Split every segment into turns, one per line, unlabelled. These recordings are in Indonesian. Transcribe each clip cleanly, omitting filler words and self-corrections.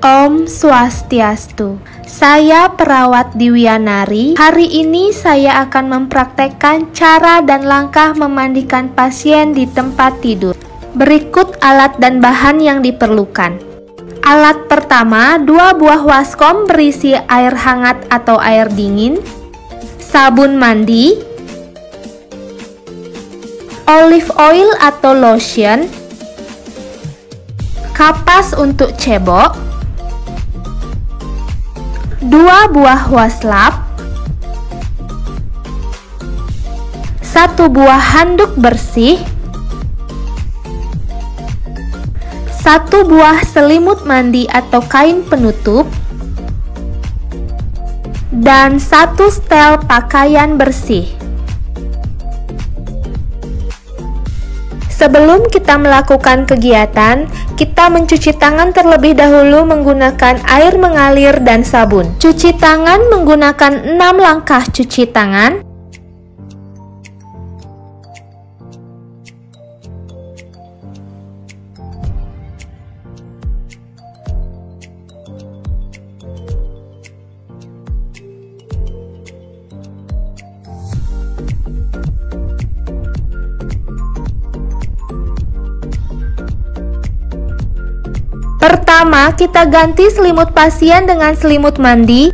Om Swastiastu. Saya perawat Diwianari. Hari ini saya akan mempraktekkan cara dan langkah memandikan pasien di tempat tidur. Berikut alat dan bahan yang diperlukan. Alat pertama, 2 buah waskom berisi air hangat atau air dingin, sabun mandi, olive oil atau lotion, kapas untuk cebok, 2 buah waslap, 1 buah handuk bersih, 1 buah selimut mandi atau kain penutup, dan 1 setel pakaian bersih. Sebelum kita melakukan kegiatan, kita mencuci tangan terlebih dahulu menggunakan air mengalir dan sabun. Cuci tangan menggunakan 6 langkah cuci tangan. Pertama, kita ganti selimut pasien dengan selimut mandi.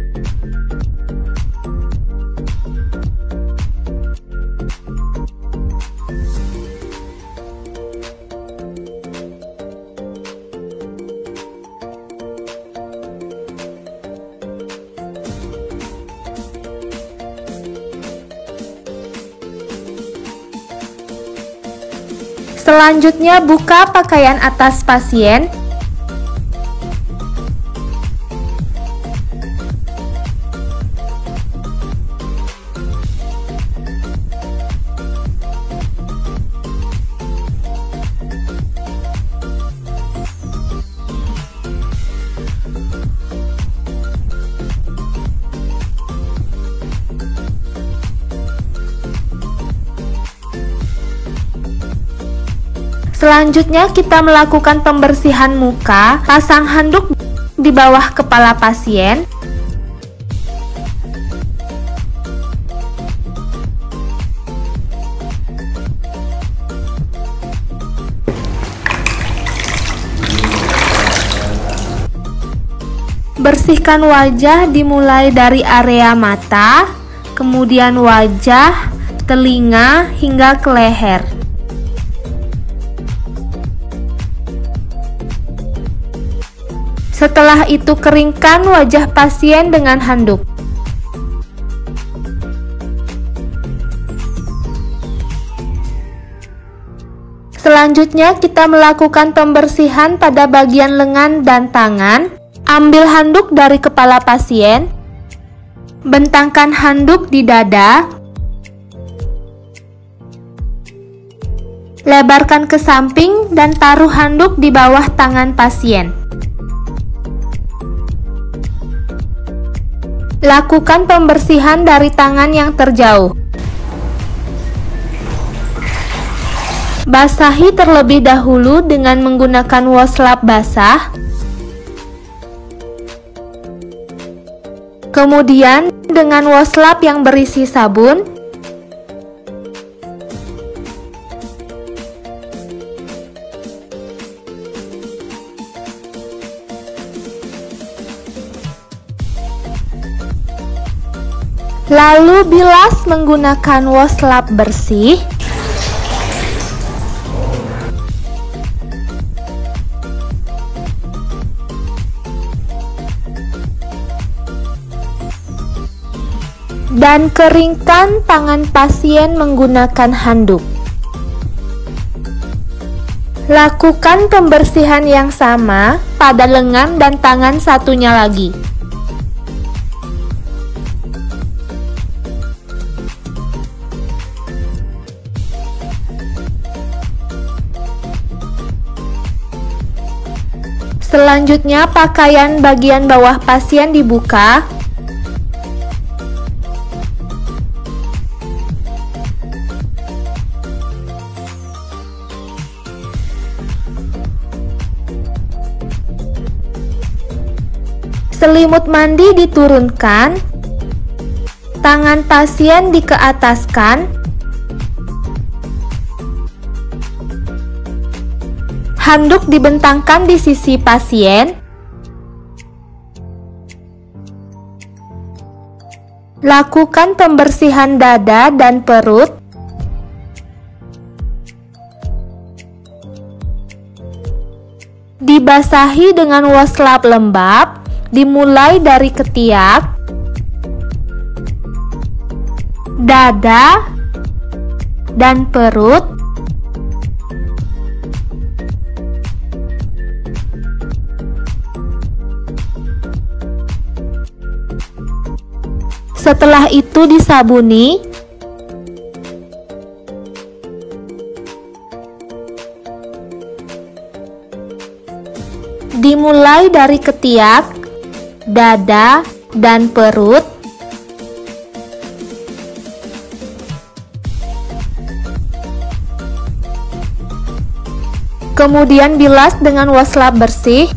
Selanjutnya, buka pakaian atas pasien. Selanjutnya kita melakukan pembersihan muka. Pasang handuk di bawah kepala pasien. Bersihkan wajah dimulai dari area mata, kemudian wajah, telinga, hingga ke leher. Setelah itu keringkan wajah pasien dengan handuk. Selanjutnya kita melakukan pembersihan pada bagian lengan dan tangan. Ambil handuk dari kepala pasien. Bentangkan handuk di dada. Lebarkan ke samping dan taruh handuk di bawah tangan pasien. Lakukan pembersihan dari tangan yang terjauh. Basahi terlebih dahulu dengan menggunakan waslap basah. Kemudian dengan waslap yang berisi sabun. Lalu bilas menggunakan waslap bersih. Dan keringkan tangan pasien menggunakan handuk. Lakukan pembersihan yang sama pada lengan dan tangan satunya lagi. Selanjutnya, pakaian bagian bawah pasien dibuka. Selimut mandi diturunkan, tangan pasien dikeataskan, handuk dibentangkan di sisi pasien, lakukan pembersihan dada dan perut, dibasahi dengan waslap lembab, dimulai dari ketiak, dada, dan perut. Setelah itu disabuni. Dimulai dari ketiak, dada, dan perut. Kemudian bilas dengan waslap bersih.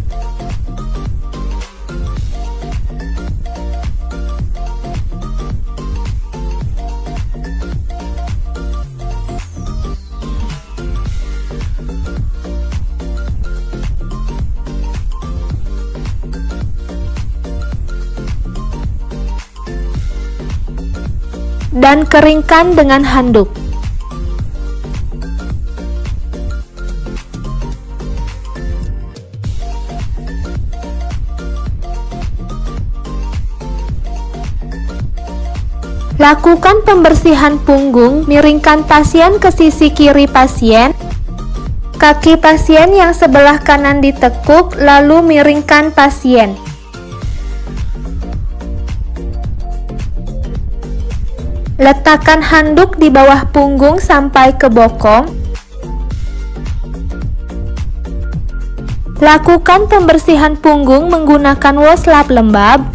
Dan keringkan dengan handuk. Lakukan pembersihan punggung, miringkan pasien ke sisi kiri pasien. Kaki pasien yang sebelah kanan ditekuk, lalu miringkan pasien. Letakkan handuk di bawah punggung sampai ke bokong. Lakukan pembersihan punggung menggunakan waslap lembab.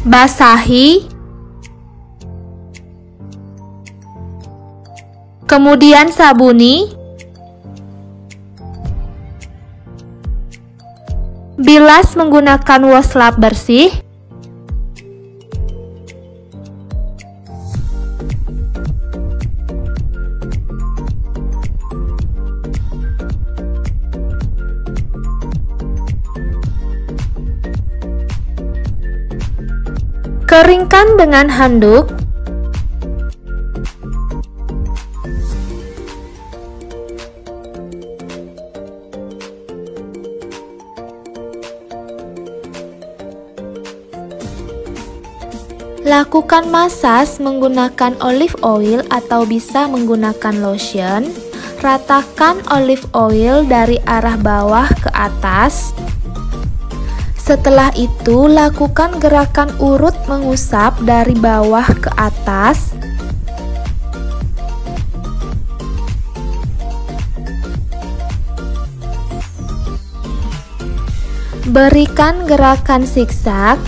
Basahi. Kemudian sabuni. Bilas menggunakan waslap bersih. Keringkan dengan handuk. Lakukan masas menggunakan olive oil atau bisa menggunakan lotion. Ratakan olive oil dari arah bawah ke atas. Setelah itu, lakukan gerakan urut mengusap dari bawah ke atas. Berikan gerakan zigzag.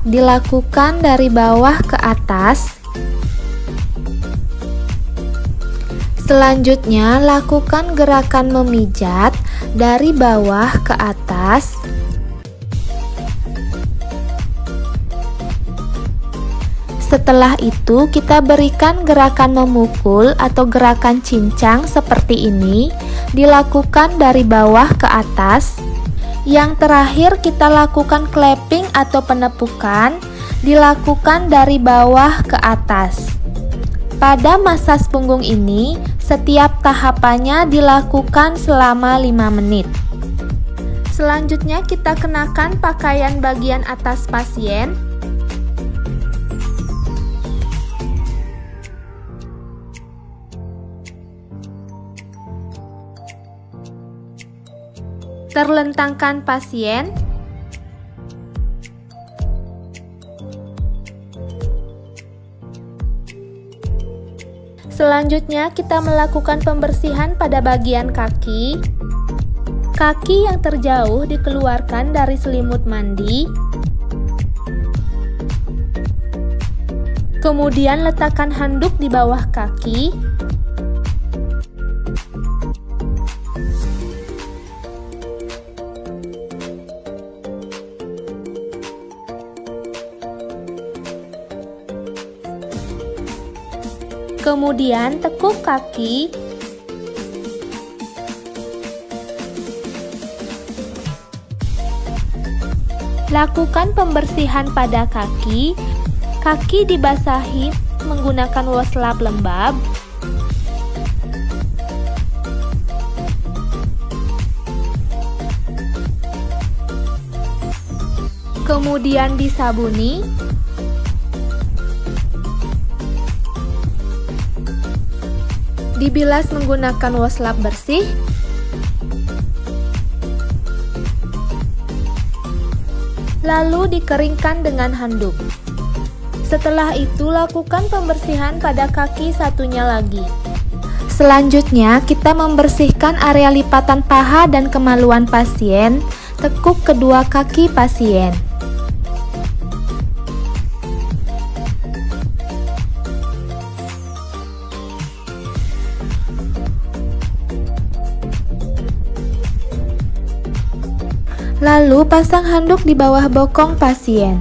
Dilakukan dari bawah ke atas. Selanjutnya, lakukan gerakan memijat dari bawah ke atas. Setelah itu, kita berikan gerakan memukul atau gerakan cincang seperti ini, dilakukan dari bawah ke atas. Yang terakhir, kita lakukan clapping atau penepukan, dilakukan dari bawah ke atas. Pada masas punggung ini, setiap tahapannya dilakukan selama 5 menit. Selanjutnya kita kenakan pakaian bagian atas pasien. Terlentangkan pasien. Selanjutnya kita melakukan pembersihan pada bagian kaki. Kaki yang terjauh dikeluarkan dari selimut mandi. Kemudian letakkan handuk di bawah kaki. Kemudian tekuk kaki. Lakukan pembersihan pada kaki. Kaki dibasahi menggunakan waslap lembab. Kemudian disabuni. Dibilas menggunakan waslap bersih. Lalu dikeringkan dengan handuk. Setelah itu lakukan pembersihan pada kaki satunya lagi. Selanjutnya kita membersihkan area lipatan paha dan kemaluan pasien. Tekuk kedua kaki pasien. Lalu pasang handuk di bawah bokong pasien.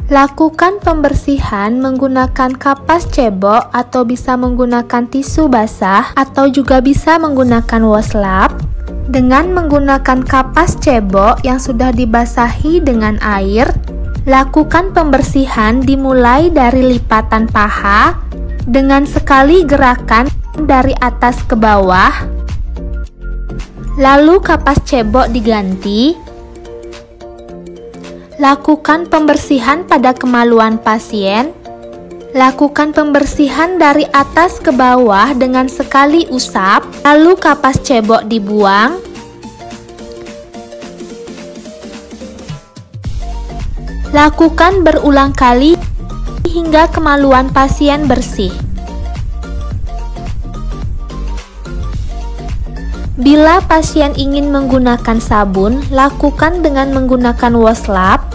Lakukan pembersihan menggunakan kapas cebok atau bisa menggunakan tisu basah atau juga bisa menggunakan waslap. Dengan menggunakan kapas cebok yang sudah dibasahi dengan air, lakukan pembersihan dimulai dari lipatan paha dengan sekali gerakan dari atas ke bawah. Lalu kapas cebok diganti. Lakukan pembersihan pada kemaluan pasien. Lakukan pembersihan dari atas ke bawah dengan sekali usap. Lalu kapas cebok dibuang. Lakukan berulang kali hingga kemaluan pasien bersih. Bila pasien ingin menggunakan sabun, lakukan dengan menggunakan waslap.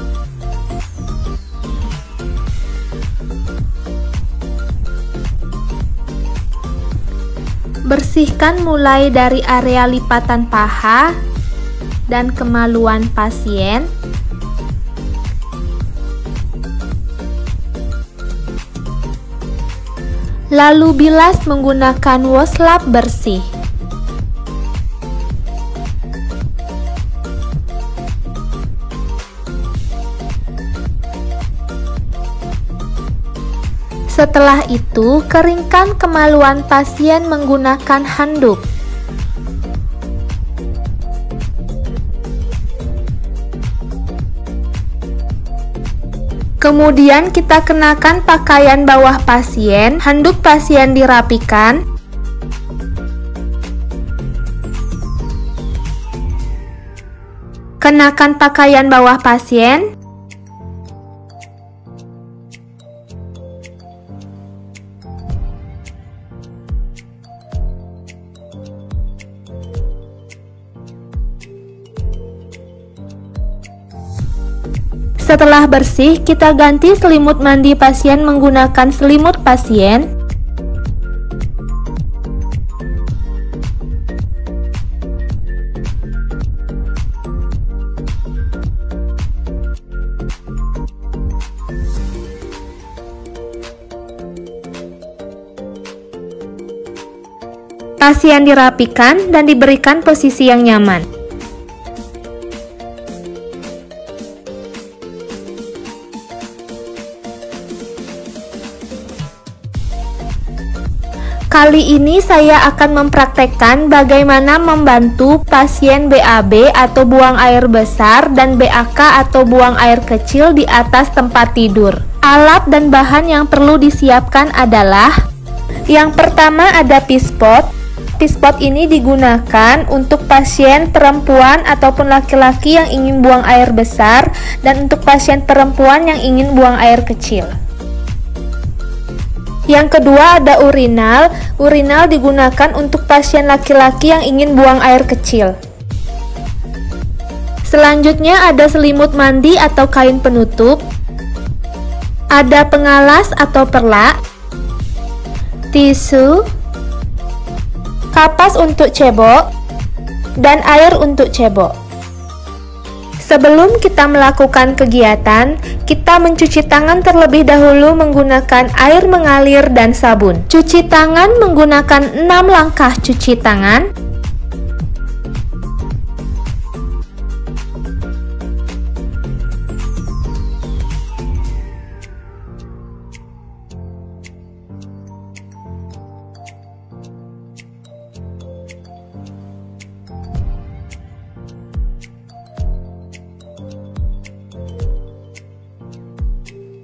Bersihkan mulai dari area lipatan paha dan kemaluan pasien. Lalu bilas menggunakan waslap bersih. Setelah itu, keringkan kemaluan pasien menggunakan handuk. Kemudian kita kenakan pakaian bawah pasien, handuk pasien dirapikan. Kenakan pakaian bawah pasien. Setelah bersih, kita ganti selimut mandi pasien menggunakan selimut pasien. Pasien dirapikan dan diberikan posisi yang nyaman. Kali ini saya akan mempraktekkan bagaimana membantu pasien BAB atau buang air besar dan BAK atau buang air kecil di atas tempat tidur. Alat dan bahan yang perlu disiapkan adalah: yang pertama ada pispot. Pispot ini digunakan untuk pasien perempuan ataupun laki-laki yang ingin buang air besar dan untuk pasien perempuan yang ingin buang air kecil. Yang kedua ada urinal. Urinal digunakan untuk pasien laki-laki yang ingin buang air kecil. Selanjutnya ada selimut mandi atau kain penutup. Ada pengalas atau perlak, tisu, kapas untuk cebok, dan air untuk cebok. Sebelum kita melakukan kegiatan, kita mencuci tangan terlebih dahulu menggunakan air mengalir dan sabun. Cuci tangan menggunakan 6 langkah cuci tangan.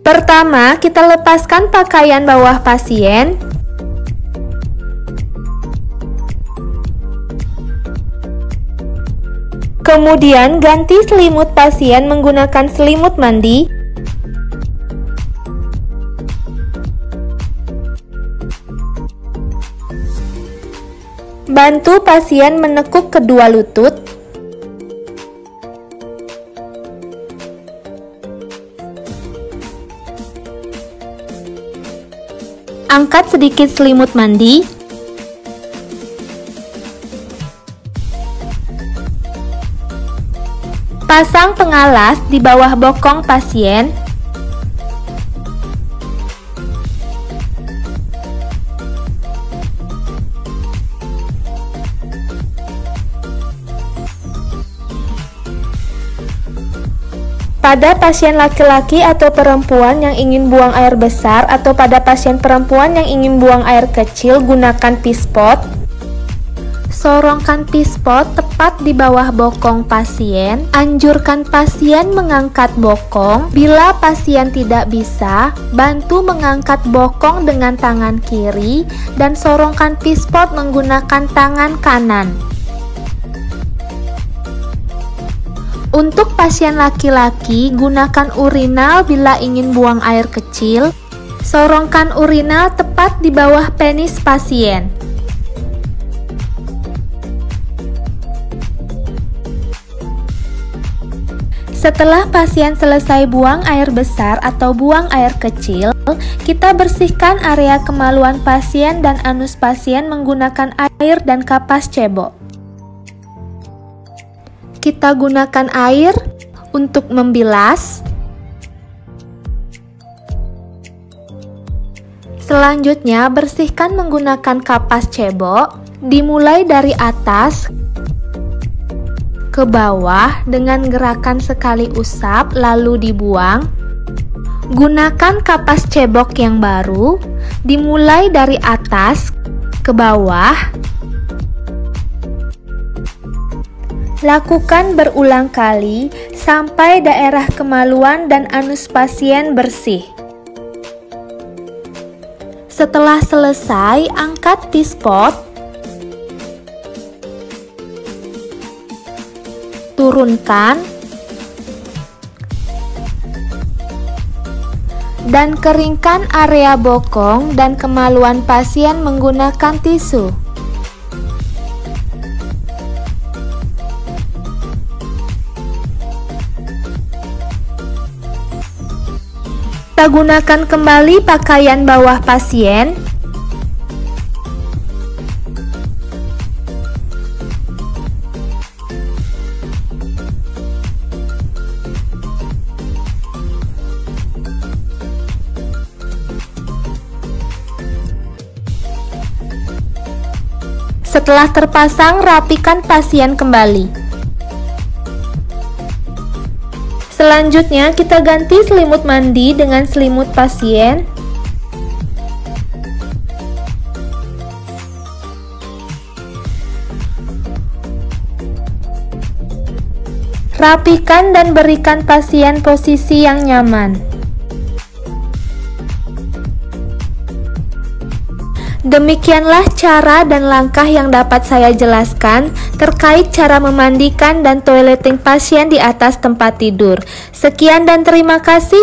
Pertama, kita lepaskan pakaian bawah pasien. Kemudian ganti selimut pasien menggunakan selimut mandi. Bantu pasien menekuk kedua lutut. Angkat sedikit selimut mandi. Pasang pengalas di bawah bokong pasien. Pada pasien laki-laki atau perempuan yang ingin buang air besar atau pada pasien perempuan yang ingin buang air kecil, gunakan pispot. Sorongkan pispot tepat di bawah bokong pasien. Anjurkan pasien mengangkat bokong. Bila pasien tidak bisa, bantu mengangkat bokong dengan tangan kiri dan sorongkan pispot menggunakan tangan kanan. Untuk pasien laki-laki, gunakan urinal bila ingin buang air kecil. Sorongkan urinal tepat di bawah penis pasien. Setelah pasien selesai buang air besar atau buang air kecil, kita bersihkan area kemaluan pasien dan anus pasien menggunakan air dan kapas cebok. Kita gunakan air untuk membilas. Selanjutnya, bersihkan menggunakan kapas cebok, dimulai dari atas ke bawah dengan gerakan sekali usap lalu dibuang. Gunakan kapas cebok yang baru, dimulai dari atas ke bawah. Lakukan berulang kali sampai daerah kemaluan dan anus pasien bersih. Setelah selesai, angkat pispot. Turunkan. Dan keringkan area bokong dan kemaluan pasien menggunakan tisu. Kita gunakan kembali pakaian bawah pasien. Setelah terpasang, rapikan pasien kembali. Selanjutnya, kita ganti selimut mandi dengan selimut pasien. Rapikan dan berikan pasien posisi yang nyaman. Demikianlah cara dan langkah yang dapat saya jelaskan terkait cara memandikan dan toileting pasien di atas tempat tidur. Sekian dan terima kasih.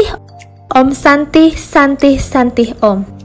Om Santi, Santi, Santi Om.